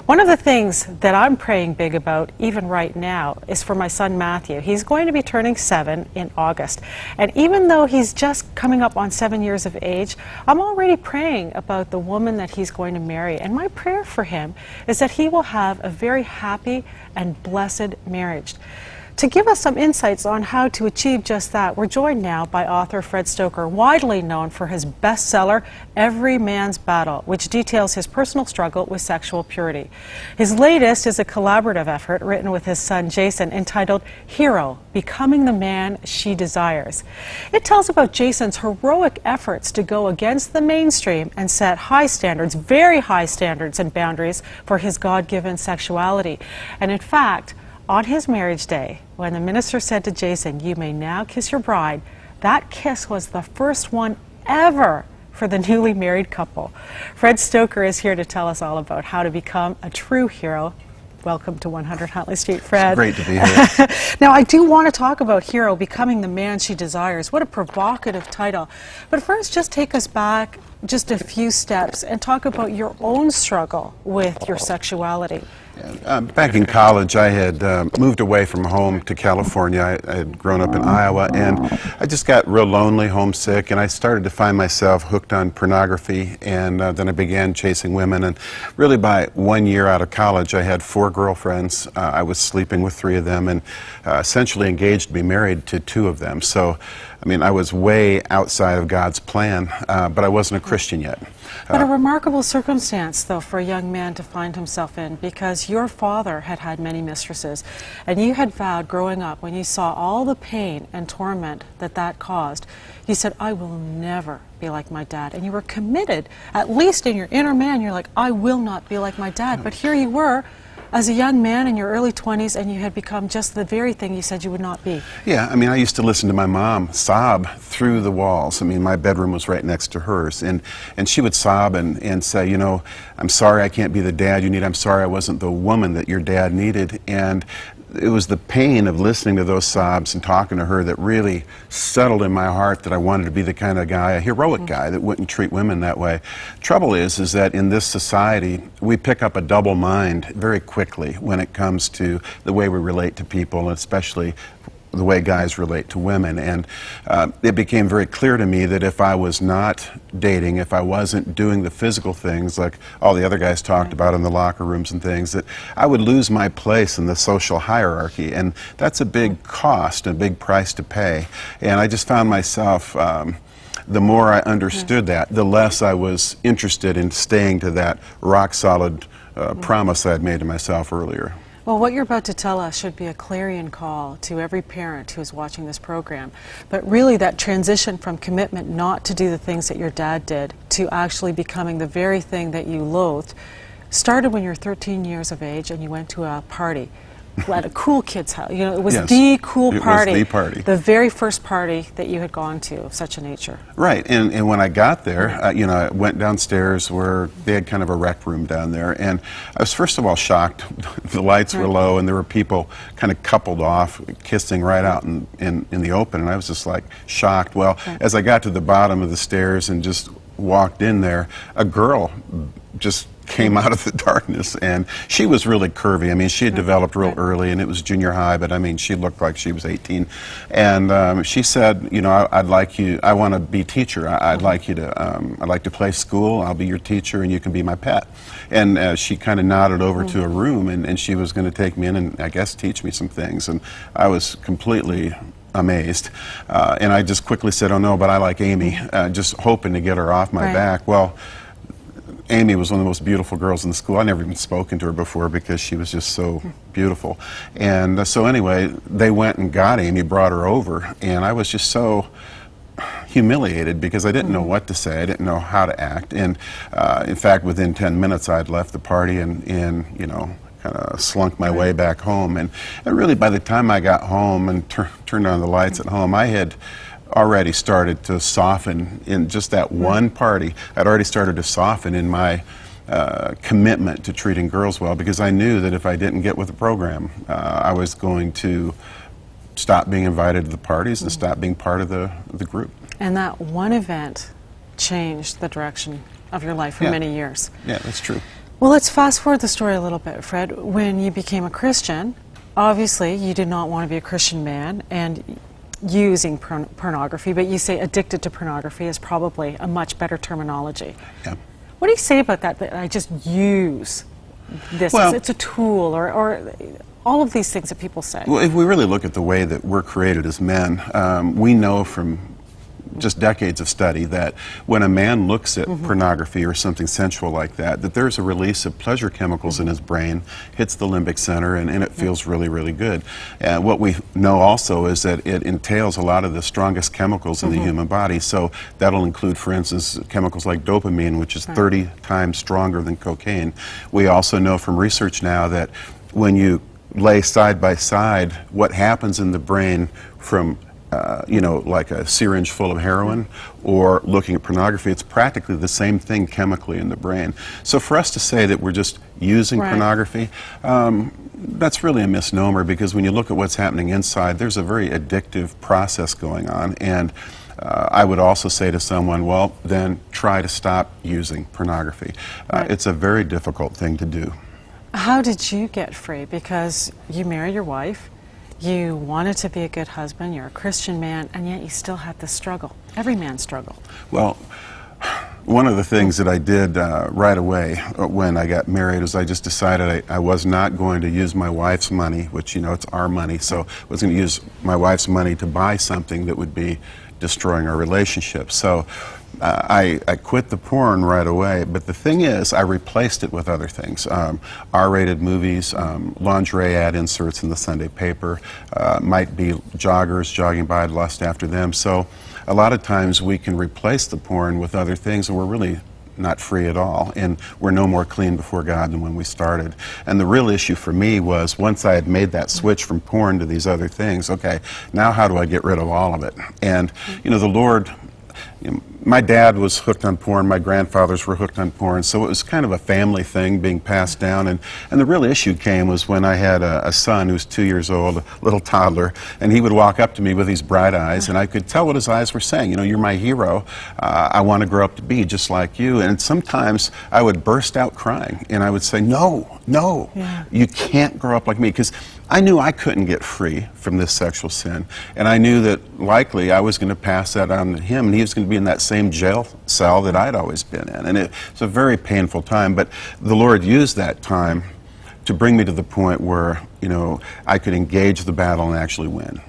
One of the things that I'm praying big about, even right now, is for my son Matthew. He's going to be turning 7 in August. And even though he's just coming up on 7 years of age, I'm already praying about the woman that he's going to marry. And my prayer for him is that he will have a very happy and blessed marriage. To give us some insights on how to achieve just that, we're joined now by author Fred Stoeker, widely known for his bestseller, Every Man's Battle, which details his personal struggle with sexual purity. His latest is a collaborative effort written with his son Jason entitled Hero, Becoming the Man She Desires. It tells about Jason's heroic efforts to go against the mainstream and set high standards, very high standards and boundaries for his God-given sexuality. And in fact, on his marriage day, when the minister said to Jason, "You may now kiss your bride," that kiss was the first one ever for the newly married couple. Fred Stoeker is here to tell us all about how to become a true hero. Welcome to 100 Huntley Street, Fred. It's great to be here. Now, I do want to talk about Hero, Becoming the Man She Desires. What a provocative title. But first, just take us back just a few steps and talk about your own struggle with your sexuality. Back in college, I had moved away from home to California. I had grown up in Iowa, and I just got real lonely, homesick, and I started to find myself hooked on pornography, and then I began chasing women. And really, by 1 year out of college, I had 4 girlfriends. I was sleeping with 3 of them, and essentially engaged to be married to 2 of them. So, I mean, I was way outside of God's plan, but I wasn't a Christian yet. But a remarkable circumstance, though, for a young man to find himself in, because your father had had many mistresses, and you had vowed growing up, when you saw all the pain and torment that that caused, you said, "I will never be like my dad." And you were committed, at least in your inner man, you're like, "I will not be like my dad." But here you were, as a young man in your early 20s, and you had become just the very thing you said you would not be. Yeah, I mean, I used to listen to my mom sob through the walls. I mean, my bedroom was right next to hers, and she would sob and say, you know, "I'm sorry I can't be the dad you need. I'm sorry I wasn't the woman that your dad needed." And it was the pain of listening to those sobs and talking to her that really settled in my heart that I wanted to be the kind of guy, a heroic guy, that wouldn't treat women that way. Trouble is that in this society, we pick up a double mind very quickly when it comes to the way we relate to people, and especially the way guys relate to women. And it became very clear to me that if I was not dating, if I wasn't doing the physical things like all the other guys talked about in the locker rooms and things, that I would lose my place in the social hierarchy. And that's a big cost, a big price to pay. And I just found myself, the more I understood that, the less I was interested in staying to that rock-solid promise I had made to myself earlier. Well, what you're about to tell us should be a clarion call to every parent who is watching this program. But really, that transition from commitment not to do the things that your dad did to actually becoming the very thing that you loathed started when you were 13 years of age and you went to a party at a cool kid's house. You know, it was the cool party. It was the party. The very first party that you had gone to of such a nature. Right, and when I got there, you know, I went downstairs where they had kind of a rec room down there, and I was first of all shocked. The lights were low, and there were people kind of coupled off, kissing right out in the open, and I was just like shocked. Well, as I got to the bottom of the stairs and just walked in there, a girl just came out of the darkness, and she was really curvy. I mean, she had developed real early, and it was junior high, but I mean, she looked like she was 18. And she said, you know, I'd like you, I want to be teacher. I'd like you to, I'd like to play school. I'll be your teacher, and you can be my pet. And she kind of nodded over to a room, and she was going to take me in and, I guess, teach me some things. And I was completely amazed. And I just quickly said, "Oh no, but I like Amy," just hoping to get her off my back. Well, Amy was one of the most beautiful girls in the school. I never even spoken to her before because she was just so beautiful. And so anyway, they went and got Amy, brought her over, and I was just so humiliated because I didn't know what to say. I didn't know how to act. And in fact, within 10 minutes, I'd left the party and you know, kind of slunk my way back home. And really, by the time I got home and turned on the lights at home, I had already started to soften in just that one party. I'd already started to soften in my commitment to treating girls well, because I knew that if I didn't get with the program, I was going to stop being invited to the parties and stop being part of the group. And that one event changed the direction of your life for many years. Yeah, that's true. Well, let's fast forward the story a little bit, Fred. When you became a Christian, obviously you did not want to be a Christian man and using pornography, but you say addicted to pornography is probably a much better terminology. Yeah. What do you say about that, that I just use this, Well, it's a tool, or all of these things that people say? Well, if we really look at the way that we're created as men, we know from just decades of study that when a man looks at pornography or something sensual like that, that there's a release of pleasure chemicals in his brain, hits the limbic center, and it feels really, really good. What we know also is that it entails a lot of the strongest chemicals in the human body. So that'll include, for instance, chemicals like dopamine, which is 30 times stronger than cocaine. We also know from research now that when you lay side by side what happens in the brain from you know, like a syringe full of heroin or looking at pornography, it's practically the same thing chemically in the brain. So for us to say that we're just using pornography, that's really a misnomer, because when you look at what's happening inside, there's a very addictive process going on. And I would also say to someone, well, then try to stop using pornography. It's a very difficult thing to do. How did you get free? Because you married your wife, you wanted to be a good husband, you're a Christian man, and yet you still had this struggle. Every man struggle. Well, one of the things that I did right away when I got married was I just decided I was not going to use my wife's money, which, you know, it's our money, so I was going to use my wife's money to buy something that would be destroying our relationship. So I quit the porn right away, but the thing is, I replaced it with other things. R-rated movies, lingerie ad inserts in the Sunday paper, might be joggers jogging by, I'd lust after them. So a lot of times we can replace the porn with other things, and we're really not free at all, and we're no more clean before God than when we started. And the real issue for me was, once I had made that switch from porn to these other things, okay, now how do I get rid of all of it? And, you know, the Lord, you know, my dad was hooked on porn, my grandfathers were hooked on porn, so it was kind of a family thing being passed down. And the real issue came was when I had a son who was 2 years old, a little toddler, and he would walk up to me with these bright eyes, and I could tell what his eyes were saying. You know, you're my hero. I want to grow up to be just like you. And sometimes I would burst out crying, and I would say, no, you can't grow up like me, because I knew I couldn't get free from this sexual sin, and I knew that likely I was going to pass that on to him, and he was going to be in that same jail cell that I'd always been in. And it's a very painful time, but the Lord used that time to bring me to the point where, you know, I could engage the battle and actually win.